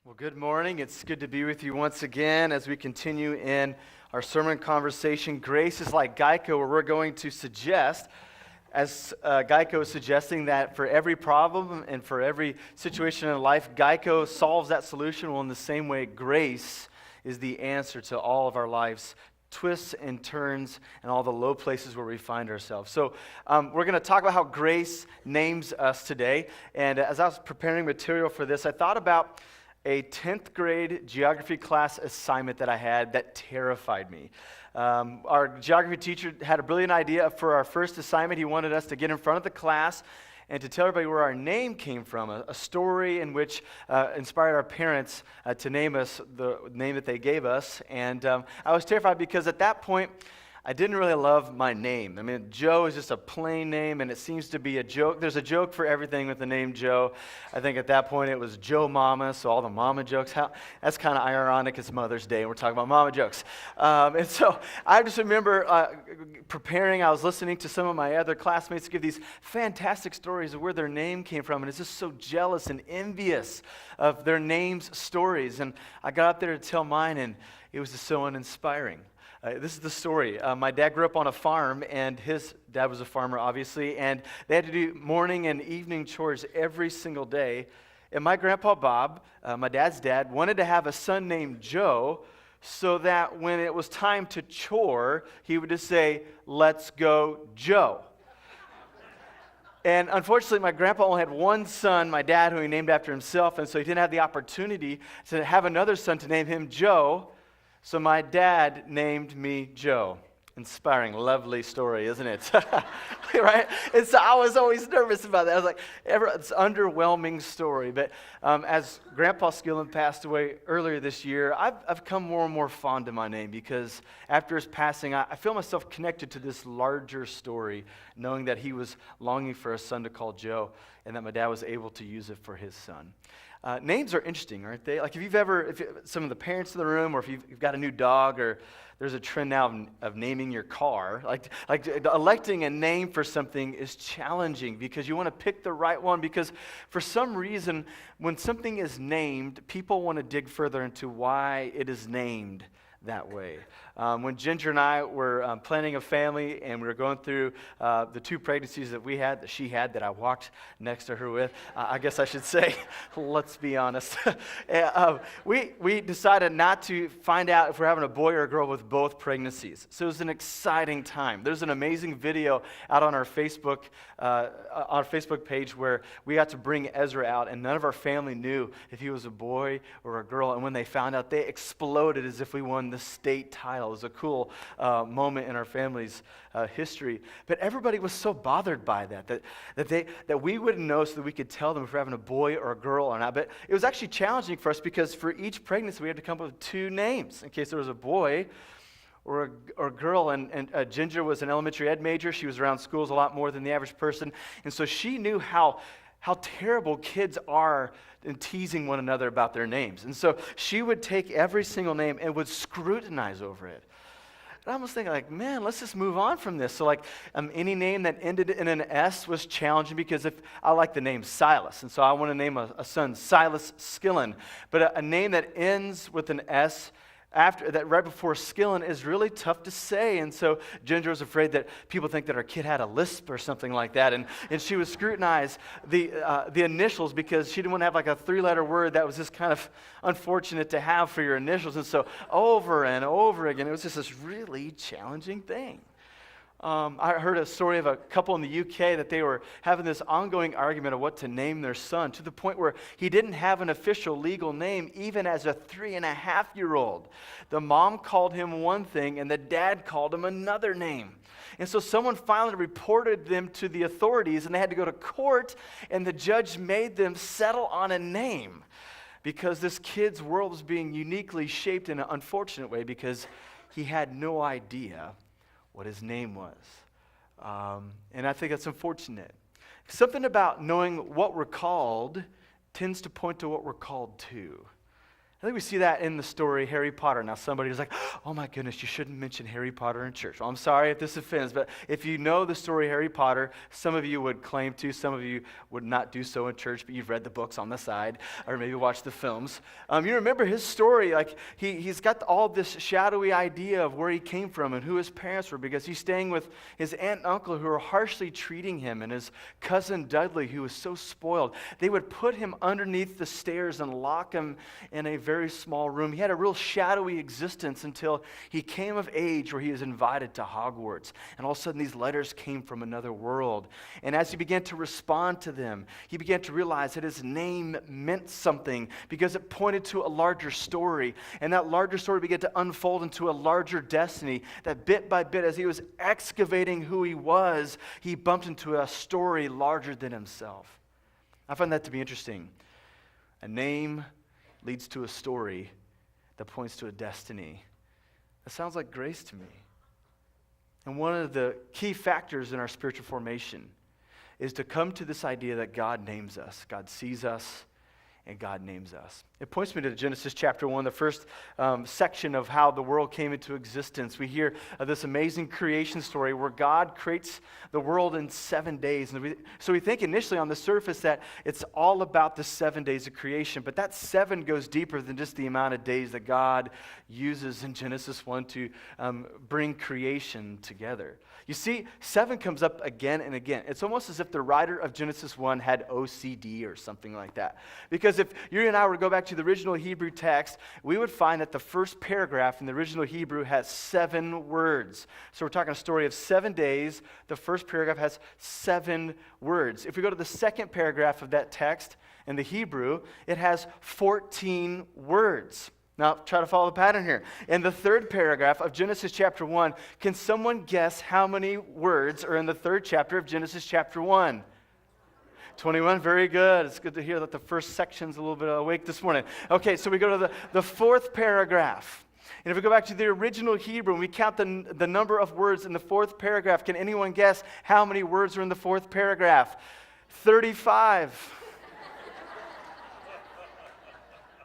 Well, good morning. It's good to be with you once again as we continue in our sermon conversation. Grace is like Geico, where we're going to suggest, as Geico is suggesting, that for every problem and for every situation in life, Geico solves that solution. Well, in the same way, grace is the answer to all of our life's twists and turns and all the low places where we find ourselves. So we're going to talk about how grace names us today. And as I was preparing material for this, I thought about a 10th grade geography class assignment that I had that terrified me. Our geography teacher had a brilliant idea for our first assignment. He wanted us to get in front of the class and to tell everybody where our name came from, a story in which inspired our parents to name us the name that they gave us. And I was terrified because at that point, I didn't really love my name. I mean, Joe is just a plain name, and it seems to be a joke. There's a joke for everything with the name Joe. I think at that point it was Joe Mama, so all the mama jokes. That's kind of ironic. It's Mother's Day, and we're talking about mama jokes. And so I just remember preparing. I was listening to some of my other classmates give these fantastic stories of where their name came from, and it's just so jealous and envious of their names' stories. And I got up there to tell mine, and it was just so uninspiring. This is the story. My dad grew up on a farm, and his dad was a farmer, obviously, and they had to do morning and evening chores every single day. And my grandpa Bob, my dad's dad, wanted to have a son named Joe so that when it was time to chore, he would just say, "Let's go, Joe." And unfortunately, my grandpa only had one son, my dad, who he named after himself, and so he didn't have the opportunity to have another son to name him Joe. So my dad named me Joe. Inspiring, lovely story, isn't it? Right? And so I was always nervous about that. I was like, it's an underwhelming story. But as Grandpa Skillen passed away earlier this year, I've come more and more fond of my name because after his passing, I feel myself connected to this larger story, knowing that he was longing for a son to call Joe and that my dad was able to use it for his son. Names are interesting, aren't they? Like if some of the parents in the room, or if you've got a new dog, or there's a trend now of naming your car, like electing a name for something is challenging because you want to pick the right one because for some reason, when something is named, people want to dig further into why it is named that way. When Ginger and I were planning a family and we were going through the two pregnancies that she had, that I walked next to her with, I guess I should say, let's be honest, we decided not to find out if we're having a boy or a girl with both pregnancies. So it was an exciting time. There's an amazing video out on our Facebook page where we got to bring Ezra out, and none of our family knew if he was a boy or a girl. And when they found out, they exploded as if we won the state title. It was a cool moment in our family's history. But everybody was so bothered by that we wouldn't know so that we could tell them if we're having a boy or a girl or not. But it was actually challenging for us because for each pregnancy we had to come up with two names in case there was a boy or a girl. And Ginger was an elementary ed major. She was around schools a lot more than the average person. And so she knew how terrible kids are in teasing one another about their names. And so she would take every single name and would scrutinize over it. And I was thinking, like, man, let's just move on from this. So, any name that ended in an S was challenging because if I like the name Silas, and so I want to name a son Silas Skillen. But a name that ends with an S after that, right before Skillen, is really tough to say. And so Ginger was afraid that people think that our kid had a lisp or something like that. And she would scrutinize the initials because she didn't want to have like a 3-letter word that was just kind of unfortunate to have for your initials. And so over and over again, it was just this really challenging thing. I heard a story of a couple in the UK that they were having this ongoing argument of what to name their son to the point where he didn't have an official legal name even as a 3.5-year-old. The mom called him one thing and the dad called him another name. And so someone finally reported them to the authorities and they had to go to court, and the judge made them settle on a name because this kid's world was being uniquely shaped in an unfortunate way because he had no idea what his name was. And I think that's unfortunate. Something about knowing what we're called tends to point to what we're called to. I think we see that in the story Harry Potter. Now somebody's like, oh my goodness, you shouldn't mention Harry Potter in church. Well, I'm sorry if this offends, but if you know the story Harry Potter, some of you would claim to, some of you would not do so in church, but you've read the books on the side, or maybe watched the films. You remember his story, like he's got all this shadowy idea of where he came from and who his parents were, because he's staying with his aunt and uncle who are harshly treating him, and his cousin Dudley, who was so spoiled. They would put him underneath the stairs and lock him in a very small room. He had a real shadowy existence until he came of age, where he was invited to Hogwarts. And all of a sudden, these letters came from another world. And as he began to respond to them, he began to realize that his name meant something, because it pointed to a larger story. And that larger story began to unfold into a larger destiny, that bit by bit, as he was excavating who he was, he bumped into a story larger than himself. I find that to be interesting. A name leads to a story that points to a destiny. That sounds like grace to me. And one of the key factors in our spiritual formation is to come to this idea that God names us. God sees us, and God names us. It points me to Genesis chapter 1, the first section of how the world came into existence. We hear this amazing creation story where God creates the world in 7 days. And so we think initially on the surface that it's all about the 7 days of creation, but that 7 goes deeper than just the amount of days that God uses in Genesis 1 to bring creation together. You see, 7 comes up again and again. It's almost as if the writer of Genesis 1 had OCD or something like that. Because if you and I were to go back to the original Hebrew text, we would find that the first paragraph in the original Hebrew has 7 words. So we're talking a story of 7 days. The first paragraph has 7 words. If we go to the second paragraph of that text in the Hebrew, it has 14 words. Now, try to follow the pattern here. In the third paragraph of Genesis chapter 1, can someone guess how many words are in the third chapter of Genesis chapter 1? 21, very good. It's good to hear that the first section's a little bit awake this morning. Okay, so we go to the fourth paragraph. And if we go back to the original Hebrew and we count the number of words in the fourth paragraph, can anyone guess how many words are in the fourth paragraph? 35.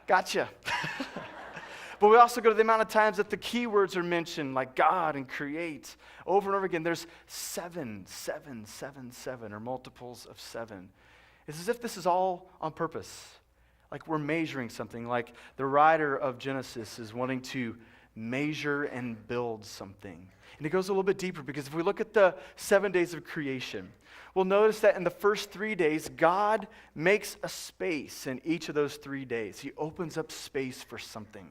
Gotcha. But we also go to the amount of times that the keywords are mentioned, like God and create. Over and over again, there's 7, 7, 7, 7, or multiples of 7. It's as if this is all on purpose. Like we're measuring something, like the writer of Genesis is wanting to measure and build something. And it goes a little bit deeper, because if we look at the 7 days of creation, we'll notice that in the first 3 days, God makes a space in each of those 3 days. He opens up space for something.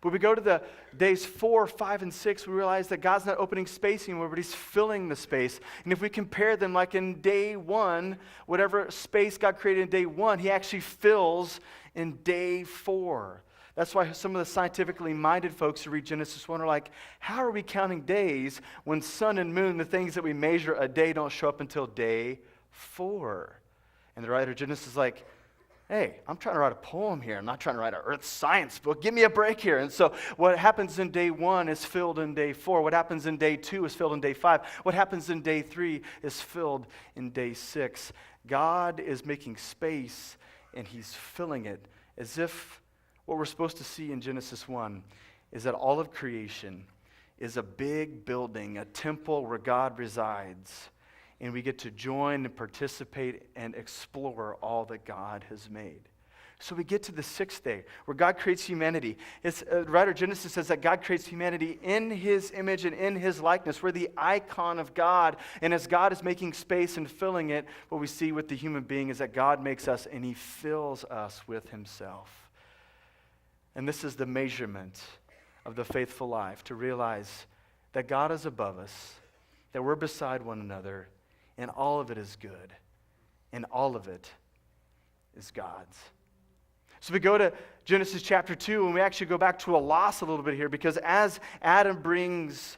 When we go to the days 4, 5, and 6, we realize that God's not opening space anymore, but He's filling the space. And if we compare them, like in day 1, whatever space God created in day 1, He actually fills in day 4. That's why some of the scientifically minded folks who read Genesis 1 are like, how are we counting days when sun and moon, the things that we measure a day, don't show up until day 4? And the writer of Genesis is like, hey, I'm trying to write a poem here. I'm not trying to write an earth science book. Give me a break here. And so what happens in day 1 is filled in day 4. What happens in day 2 is filled in day 5. What happens in day 3 is filled in day 6. God is making space, and He's filling it, as if what we're supposed to see in Genesis 1 is that all of creation is a big building, a temple where God resides. And we get to join and participate and explore all that God has made. So we get to the 6th day, where God creates humanity. Writer Genesis says that God creates humanity in His image and in His likeness. We're the icon of God. And as God is making space and filling it, what we see with the human being is that God makes us and He fills us with Himself. And this is the measurement of the faithful life, to realize that God is above us, that we're beside one another, and all of it is good, and all of it is God's. So we go to Genesis chapter 2, and we actually go back to a loss a little bit here, because as God brings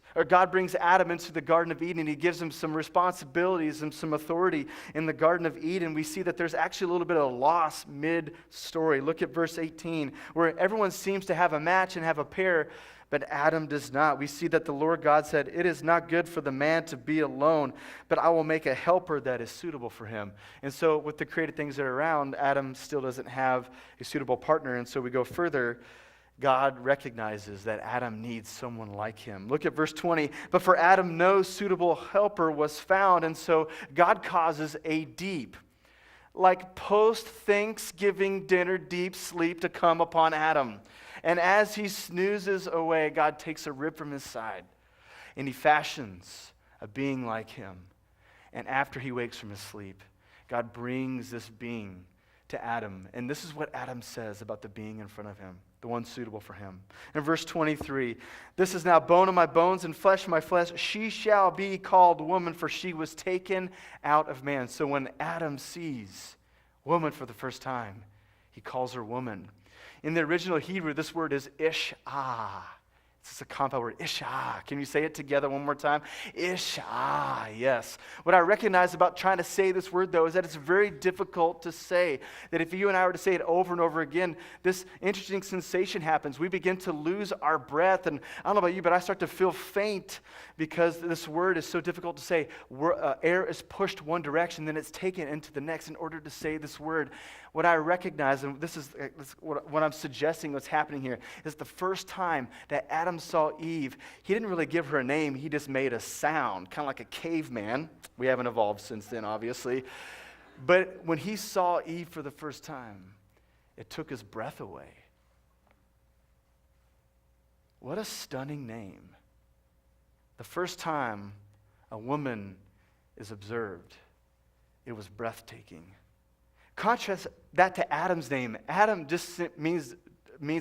Adam into the Garden of Eden, He gives him some responsibilities and some authority in the Garden of Eden. We see that there's actually a little bit of loss mid-story. Look at verse 18, where everyone seems to have a match and have a pair, but Adam does not. We see that the Lord God said, "It is not good for the man to be alone, but I will make a helper that is suitable for him." And so with the created things that are around, Adam still doesn't have a suitable partner. And so so we go further, God recognizes that Adam needs someone like him. Look at verse 20. But for Adam, no suitable helper was found, and so God causes a deep, like post-Thanksgiving dinner deep sleep to come upon Adam. And as he snoozes away, God takes a rib from his side, and he fashions a being like him. And after he wakes from his sleep, God brings this being to Adam. And this is what Adam says about the being in front of him, the one suitable for him. In verse 23, this is now bone of my bones and flesh of my flesh. She shall be called woman, for she was taken out of man. So when Adam sees woman for the first time, he calls her woman. In the original Hebrew, this word is ishah. It's a compound word, ishah. Can you say it together one more time? Ishah, yes. What I recognize about trying to say this word, though, is that it's very difficult to say. That if you and I were to say it over and over again, this interesting sensation happens. We begin to lose our breath. And I don't know about you, but I start to feel faint because this word is so difficult to say. Air is pushed one direction, then it's taken into the next in order to say this word. What I recognize, and this is what I'm suggesting what's happening here, is the first time that Adam saw Eve, he didn't really give her a name, he just made a sound, kind of like a caveman. We haven't evolved since then, obviously. But when he saw Eve for the first time, it took his breath away. What a stunning name. The first time a woman is observed, it was breathtaking. Contrast that to Adam's name. Adam just means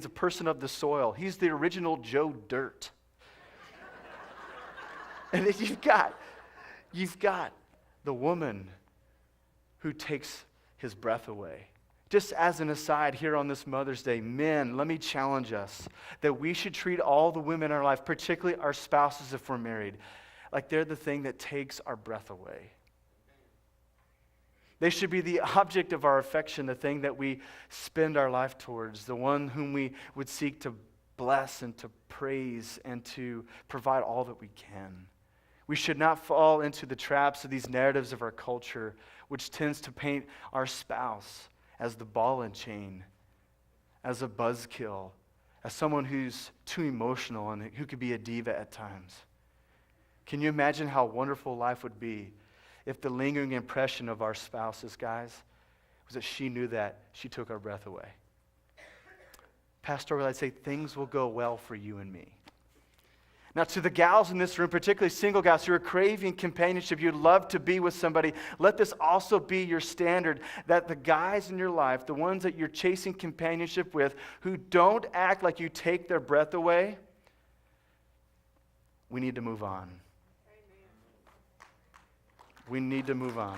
a person of the soil. He's the original Joe Dirt. And then you've got the woman who takes his breath away. Just as an aside here on this Mother's Day, men, let me challenge us that we should treat all the women in our life, particularly our spouses if we're married, like they're the thing that takes our breath away. They should be the object of our affection, the thing that we spend our life towards, the one whom we would seek to bless and to praise and to provide all that we can. We should not fall into the traps of these narratives of our culture, which tends to paint our spouse as the ball and chain, as a buzzkill, as someone who's too emotional and who could be a diva at times. Can you imagine how wonderful life would be if the lingering impression of our spouses, guys, was that she knew that she took our breath away? Pastoral, I'd say things will go well for you and me. Now, to the gals in this room, particularly single gals who are craving companionship, you'd love to be with somebody, let this also be your standard, that the guys in your life, the ones that you're chasing companionship with, who don't act like you take their breath away, we need to move on. We need to move on.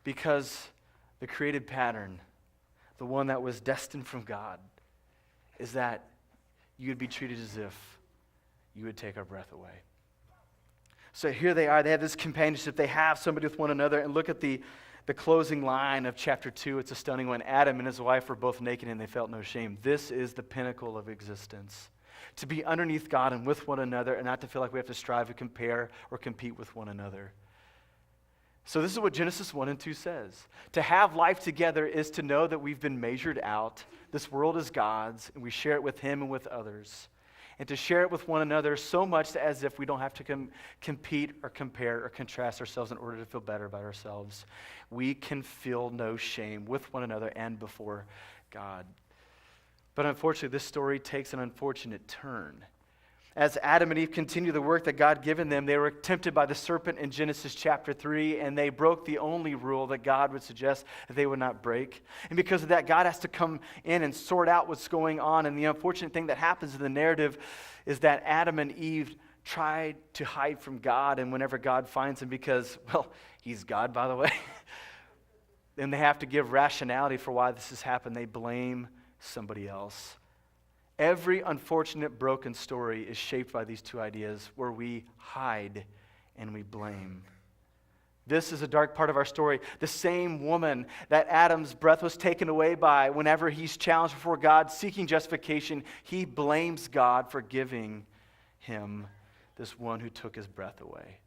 Because the created pattern, the one that was destined from God, is that you'd be treated as if you would take our breath away. So here they are. They have this companionship. They have somebody with one another. And look at the closing line of chapter 2. It's a stunning one. Adam and his wife were both naked and they felt no shame. This is the pinnacle of existence. To be underneath God and with one another and not to feel like we have to strive to compare or compete with one another. So this is what Genesis 1 and 2 says. To have life together is to know that we've been measured out. This world is God's and we share it with Him and with others. And to share it with one another so much as if we don't have to compete or compare or contrast ourselves in order to feel better about ourselves. We can feel no shame with one another and before God. But unfortunately, this story takes an unfortunate turn. As Adam and Eve continued the work that God had given them, they were tempted by the serpent in Genesis chapter 3, and they broke the only rule that God would suggest that they would not break. And because of that, God has to come in and sort out what's going on. And the unfortunate thing that happens in the narrative is that Adam and Eve tried to hide from God, and whenever God finds them, because, well, He's God, by the way, then they have to give rationality for why this has happened. They blame somebody else. Every unfortunate broken story is shaped by these two ideas where we hide and we blame. This is a dark part of our story. The same woman that Adam's breath was taken away by, whenever he's challenged before God seeking justification, he blames God for giving him this one who took his breath away.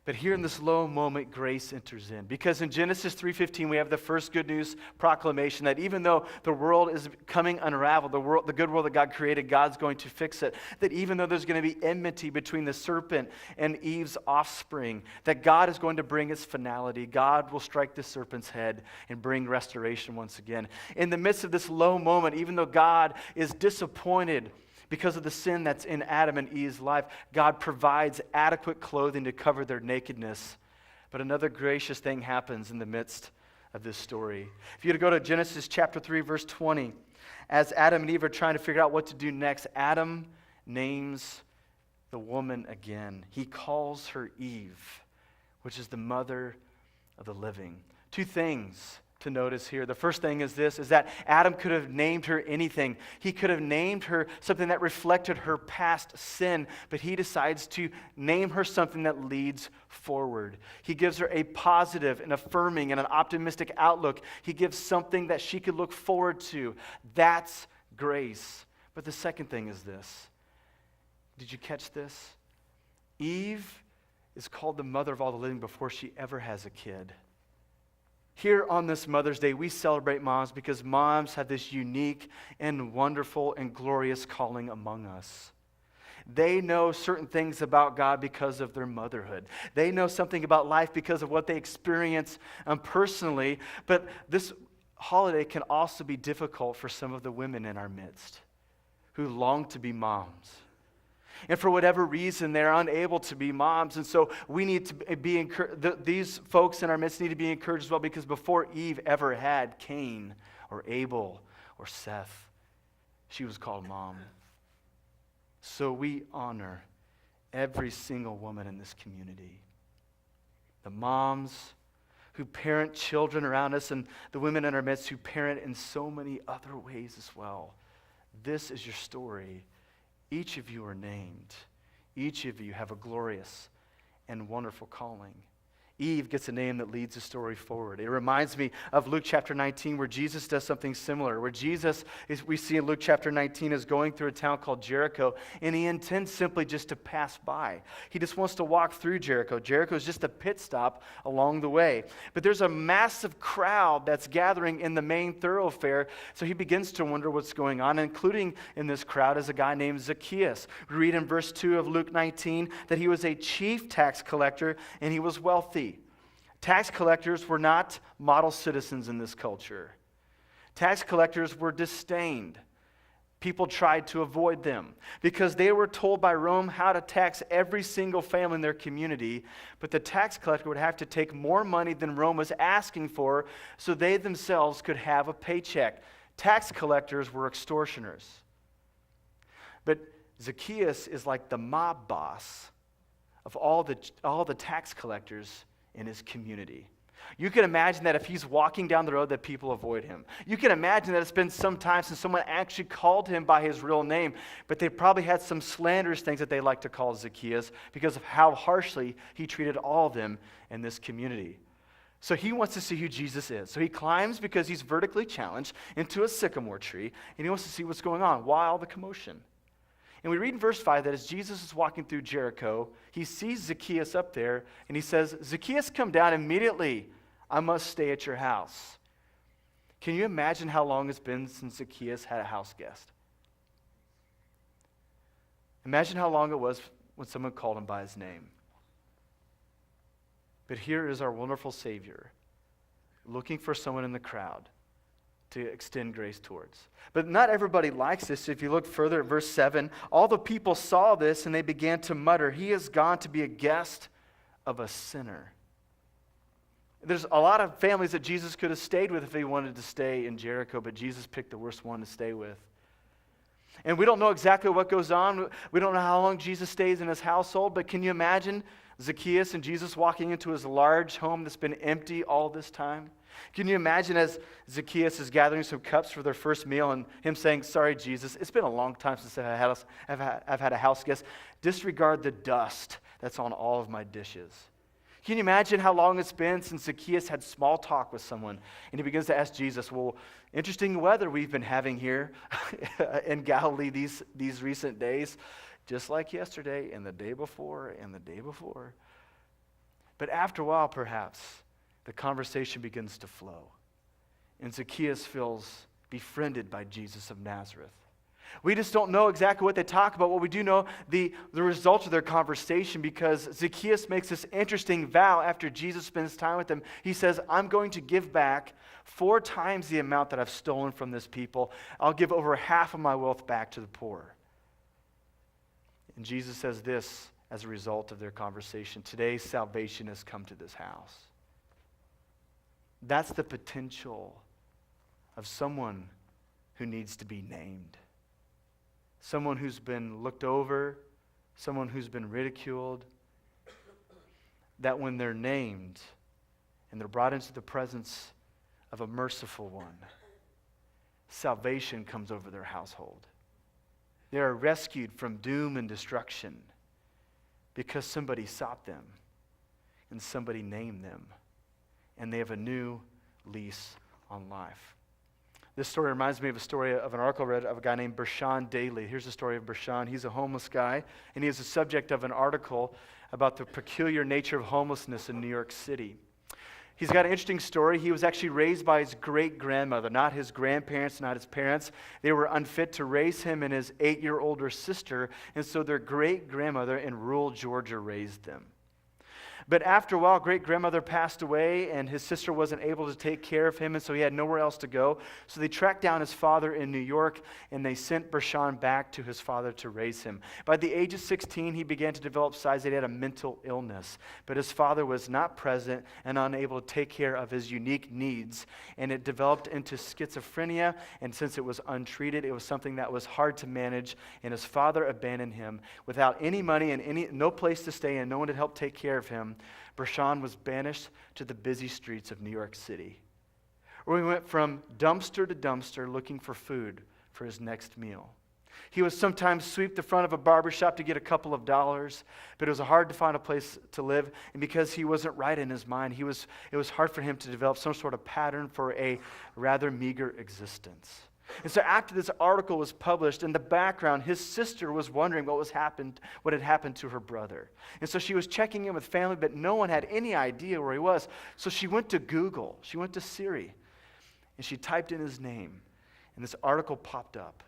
But here in this low moment, grace enters in. Because in Genesis 3:15, we have the first good news proclamation that even though the world is coming unraveled, the good world that God created, God's going to fix it. That even though there's going to be enmity between the serpent and Eve's offspring, that God is going to bring its finality. God will strike the serpent's head and bring restoration once again. In the midst of this low moment, even though God is disappointed because of the sin that's in Adam and Eve's life, God provides adequate clothing to cover their nakedness. But another gracious thing happens in the midst of this story. If you were to go to Genesis chapter 3, verse 20, as Adam and Eve are trying to figure out what to do next, Adam names the woman again. He calls her Eve, which is the mother of the living. Two things to notice here. The first thing is this, is that Adam could have named her anything. He could have named her something that reflected her past sin, but he decides to name her something that leads forward. He gives her a positive, an affirming, and an optimistic outlook. He gives something that she could look forward to. That's grace. But the second thing is this. Did you catch this? Eve is called the mother of all the living before she ever has a kid. Here on this Mother's Day, we celebrate moms because moms have this unique and wonderful and glorious calling among us. They know certain things about God because of their motherhood. They know something about life because of what they experience personally. But this holiday can also be difficult for some of the women in our midst who long to be moms. And for whatever reason, they're unable to be moms. And so we need to be encouraged. These folks in our midst need to be encouraged as well, because before Eve ever had Cain or Abel or Seth, she was called mom. So we honor every single woman in this community. The moms who parent children around us, and the women in our midst who parent in so many other ways as well. This is your story. Each of you are named. Each of you have a glorious and wonderful calling. Eve gets a name that leads the story forward. It reminds me of Luke chapter 19, where Jesus does something similar, where Jesus, we see in Luke chapter 19, is going through a town called Jericho, and he intends simply just to pass by. He just wants to walk through Jericho. Jericho is just a pit stop along the way. But there's a massive crowd that's gathering in the main thoroughfare, so he begins to wonder what's going on, including in this crowd is a guy named Zacchaeus. We read in verse 2 of Luke 19 that he was a chief tax collector, and he was wealthy. Tax collectors were not model citizens in this culture. Tax collectors were disdained. People tried to avoid them because they were told by Rome how to tax every single family in their community, but the tax collector would have to take more money than Rome was asking for so they themselves could have a paycheck. Tax collectors were extortioners. But Zacchaeus is like the mob boss of all the tax collectors in his community. You can imagine that if he's walking down the road that people avoid him. You can imagine that it's been some time since someone actually called him by his real name, but they probably had some slanderous things that they like to call Zacchaeus because of how harshly he treated all of them in this community. So he wants to see who Jesus is. So he climbs, because he's vertically challenged, into a sycamore tree, and he wants to see what's going on. Why all the commotion? And we read in verse 5 that as Jesus is walking through Jericho, he sees Zacchaeus up there, and he says, "Zacchaeus, come down immediately. I must stay at your house." Can you imagine how long it's been since Zacchaeus had a house guest? Imagine how long it was when someone called him by his name. But here is our wonderful Savior, looking for someone in the crowd to extend grace towards. But not everybody likes this. If you look further at verse 7, all the people saw this and they began to mutter, "He has gone to be a guest of a sinner." There's a lot of families that Jesus could have stayed with if he wanted to stay in Jericho, but Jesus picked the worst one to stay with. And we don't know exactly what goes on. We don't know how long Jesus stays in his household, but can you imagine Zacchaeus and Jesus walking into his large home that's been empty all this time? Can you imagine as Zacchaeus is gathering some cups for their first meal and him saying, "Sorry, Jesus, it's been a long time since I've had a house guest. Disregard the dust that's on all of my dishes." Can you imagine how long it's been since Zacchaeus had small talk with someone? And he begins to ask Jesus, "Well, interesting weather we've been having here in Galilee these recent days, just like yesterday and the day before and the day before." But after a while, perhaps, the conversation begins to flow. And Zacchaeus feels befriended by Jesus of Nazareth. We just don't know exactly what they talk about. What we do know, the results of their conversation, because Zacchaeus makes this interesting vow after Jesus spends time with him. He says, I'm going to give back 4 times the amount that I've stolen from this people. I'll give over half of my wealth back to the poor. And Jesus says this as a result of their conversation. Today, salvation has come to this house. That's the potential of someone who needs to be named. Someone who's been looked over, someone who's been ridiculed, that when they're named and they're brought into the presence of a merciful one, salvation comes over their household. They are rescued from doom and destruction because somebody sought them and somebody named them, and they have a new lease on life. This story reminds me of a story of an article I read of a guy named Bershawn Daly. Here's the story of Bershawn. He's a homeless guy, and he is the subject of an article about the peculiar nature of homelessness in New York City. He's got an interesting story. He was actually raised by his great-grandmother, not his grandparents, not his parents. They were unfit to raise him and his 8-year older sister, and so their great-grandmother in rural Georgia raised them. But after a while, great-grandmother passed away, and his sister wasn't able to take care of him, and so he had nowhere else to go. So they tracked down his father in New York, and they sent Bershawn back to his father to raise him. By the age of 16, he began to develop signs that he had a mental illness. But his father was not present and unable to take care of his unique needs, and it developed into schizophrenia, and since it was untreated, it was something that was hard to manage, and his father abandoned him. Without any money and no place to stay and no one to help take care of him, Bershawn was banished to the busy streets of New York City, where he went from dumpster to dumpster looking for food for his next meal. He would sometimes sweep the front of a barbershop to get a couple of dollars, but it was hard to find a place to live, and because he wasn't right in his mind, it was hard for him to develop some sort of pattern for a rather meager existence. And so after this article was published, in the background, his sister was wondering what had happened to her brother. And so she was checking in with family, but no one had any idea where he was. So she went to Google, she went to Siri, and she typed in his name, and this article popped up.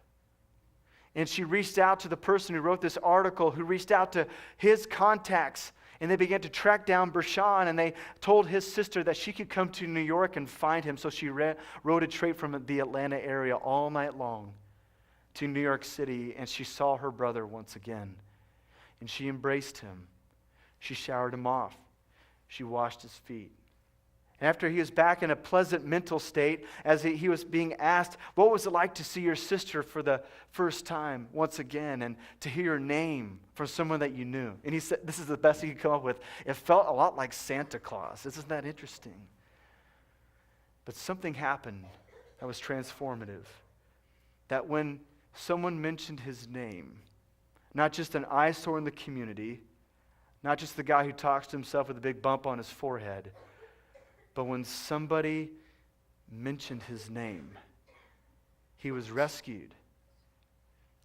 And she reached out to the person who wrote this article, who reached out to his contacts, and they began to track down Bershawn, and they told his sister that she could come to New York and find him. So she rode a train from the Atlanta area all night long to New York City, and she saw her brother once again. And she embraced him. She showered him off. She washed his feet. And after he was back in a pleasant mental state, as he was being asked, what was it like to see your sister for the first time once again, and to hear your name from someone that you knew? And he said, this is the best he could come up with, it felt a lot like Santa Claus. Isn't that interesting? But something happened that was transformative. That when someone mentioned his name, not just an eyesore in the community, not just the guy who talks to himself with a big bump on his forehead, but when somebody mentioned his name, he was rescued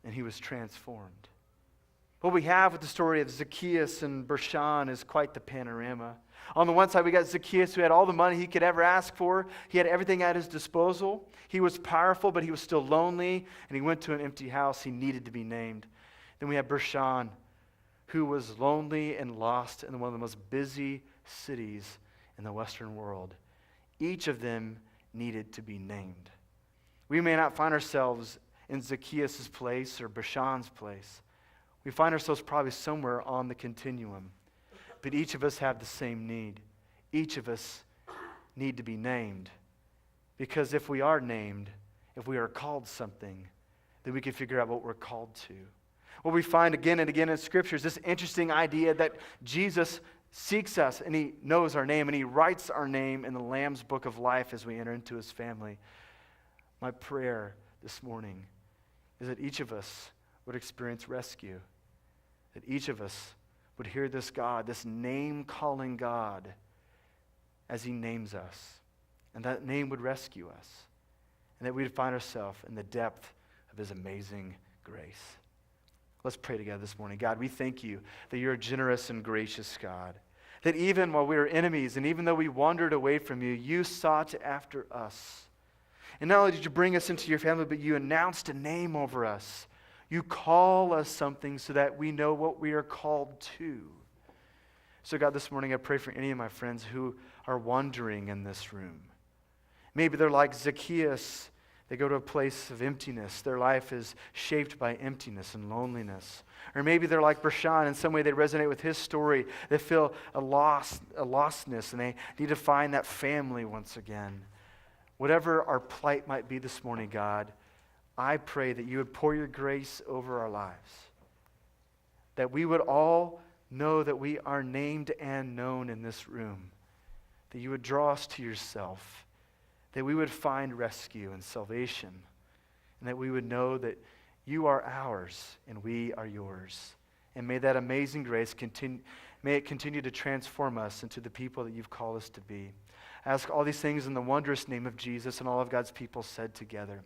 and he was transformed. What we have with the story of Zacchaeus and Bershawn is quite the panorama. On the one side, we got Zacchaeus, who had all the money he could ever ask for. He had everything at his disposal. He was powerful, but he was still lonely, and he went to an empty house. He needed to be named. Then we have Bershawn, who was lonely and lost in one of the most busy cities in the Western world. Each of them needed to be named. We may not find ourselves in Zacchaeus' place or Bershawn's place. We find ourselves probably somewhere on the continuum. But each of us have the same need. Each of us need to be named. Because if we are named, if we are called something, then we can figure out what we're called to. What we find again and again in Scripture is this interesting idea that Jesus seeks us, and he knows our name, and he writes our name in the Lamb's book of life as we enter into his family. My prayer this morning is that each of us would experience rescue, that each of us would hear this God, this name-calling God, as he names us, and that name would rescue us, and that we'd find ourselves in the depth of his amazing grace. Let's pray together this morning. God, we thank you that you're a generous and gracious God, That even while we were enemies and even though we wandered away from you, you sought after us. And not only did you bring us into your family, but you announced a name over us. You call us something so that we know what we are called to. So God, this morning I pray for any of my friends who are wandering in this room. Maybe they're like Zacchaeus. They go to a place of emptiness. Their life is shaped by emptiness and loneliness. Or maybe they're like Bershan. In some way they resonate with his story. They feel a lostness, and they need to find that family once again. Whatever our plight might be this morning, God, I pray that you would pour your grace over our lives. That we would all know that we are named and known in this room. That you would draw us to yourself. That we would find rescue and salvation, and that we would know that you are ours and we are yours. And may that amazing grace continue to transform us into the people that you've called us to be. I ask all these things in the wondrous name of Jesus, and all of God's people said together,